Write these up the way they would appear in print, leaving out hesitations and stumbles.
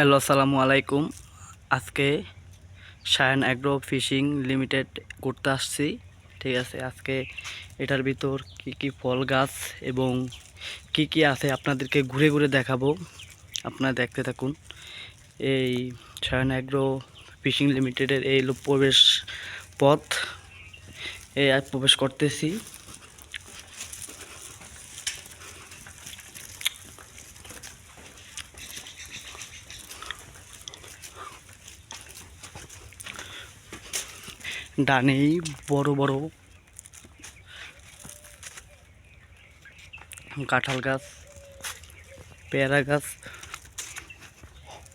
Hello, আসসালামু আলাইকুম। আজকে শায়ান অ্যাগ্রো ফিশিং লিমিটেড করতে আসছি। ঠিক আছে, আজকে এটার ভিতর কি ফল গাছ এবং কি আছে আপনাদেরকে ঘুরে ঘুরে দেখাবো। আপনারা দেখতে থাকুন। এই শায়ান অ্যাগ্রো ফিশিং লিমিটেডের এই প্রবেশ পথ, এই প্রবেশ করতেছি। ডানেই বড় বড় কাঁঠাল গাছ, পেয়ারা গাছ,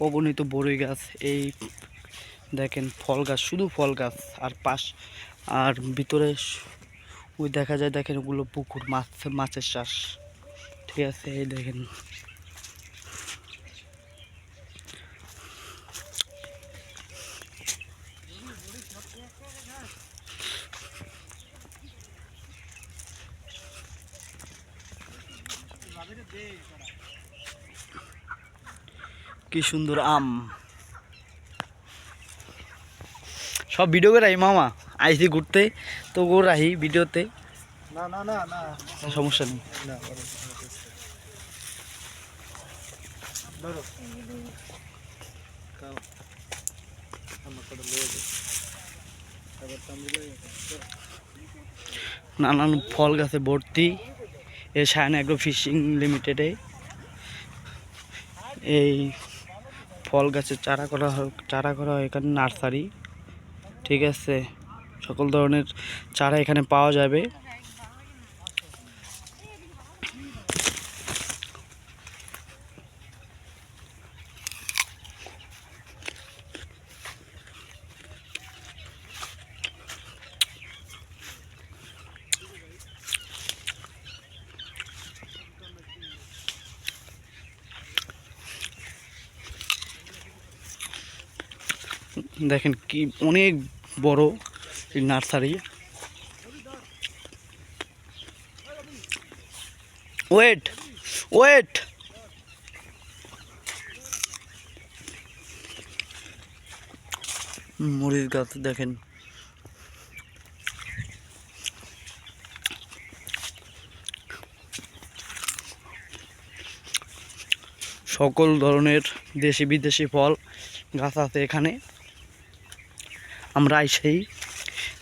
অগণিত বড়ই গাছ। এই দেখেন ফল গাছ, শুধু ফল গাছ। আর ভিতরে ওই দেখা যায়, দেখেন ওগুলো পুকুর, মাছের চাষ। ঠিক আছে, এই দেখেন কি সুন্দর আম। সব ভিডিও করে রাহি মামা, আইসি ঘুরতে তো গো রাহি ভিডিওতে। না না না না সমস্যা নেই। না ধরো কাও আমার কথা লয়ে দে আবার তামিলে নানান ফল গাছে ভর্তি এই শায়ান অ্যাগ্রো ফিশিং লিমিটেডে। এই ফল গাছের চারা করা হয় এখানে নার্সারি। ঠিক আছে, সকল ধরনের চারা এখানে পাওয়া যাবে। দেখেন কি অনেক বড় নার্সারি। ওয়েট ওয়েট মরিচ গাছ দেখেন, সকল ধরনের দেশি বিদেশি ফল গাছ আছে এখানে। আমরা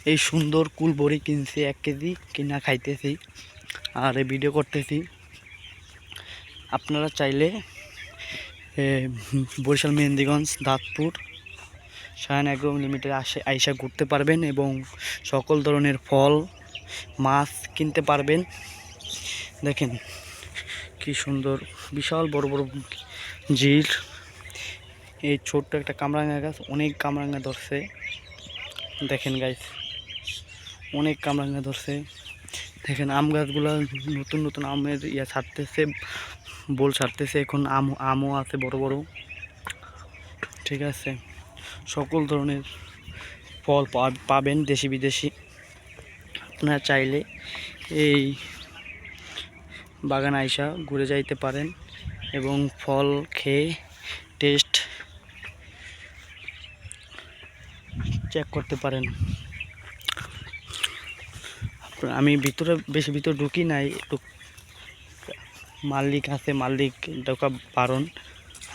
এই সুন্দর কুলবড়ি কিনছি, 1 কেজি কিনা খাইতেছি আর এই ভিডিও করতেছি। আপনারা চাইলে বরিশাল মেহেন্দিগঞ্জ দাঁতপুর শায়ান অ্যাগ্রো লিমিটেড আইসা ঘুরতে পারবেন এবং সকল ধরনের ফল মাছ কিনতে পারবেন। দেখেন কি সুন্দর, বিশাল বড় বড় ঝিল। এই ছোট্ট একটা কামরাঙা গাছ, অনেক কামরাঙা ধরছে। দেখেন গাইস, অনেক কামরাঙা ধরছে। দেখেন আম গাছগুলো নতুন নতুন আমের ছাড়তেছে, বোল ছাড়তেছে। এখন আমও আছে বড় বড়। ঠিক আছে, সকল ধরনের ফল পাবেন দেশি বিদেশি। আপনারা চাইলে এই বাগান আইসা ঘুরে যাইতে পারেন এবং ফল খেয়ে টেস্ট চেক করতে পারেন। আমি বেশি ভিতরে ঢুকি নাই, একটু মালিক আছে, মালিক ঢোকা বারণ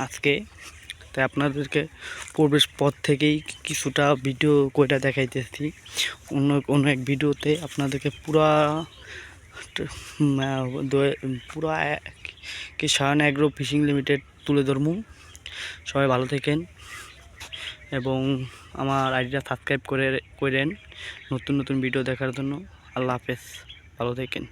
আজকে। তাই আপনাদেরকে প্রবেশ পথ থেকেই কিছুটা ভিডিও কইটা দেখাইতেছি। অন্য এক ভিডিওতে আপনাদেরকে পুরা কি শায়ান অ্যাগ্রো ফিশিং লিমিটেড তুলে ধরমু। সবাই ভালো থাকেন এবং আমার আইডিটা সাবস্ক্রাইব করেন নতুন নতুন ভিডিও দেখার জন্য। আল্লাহ হাফেজ, ভালো থাকেন।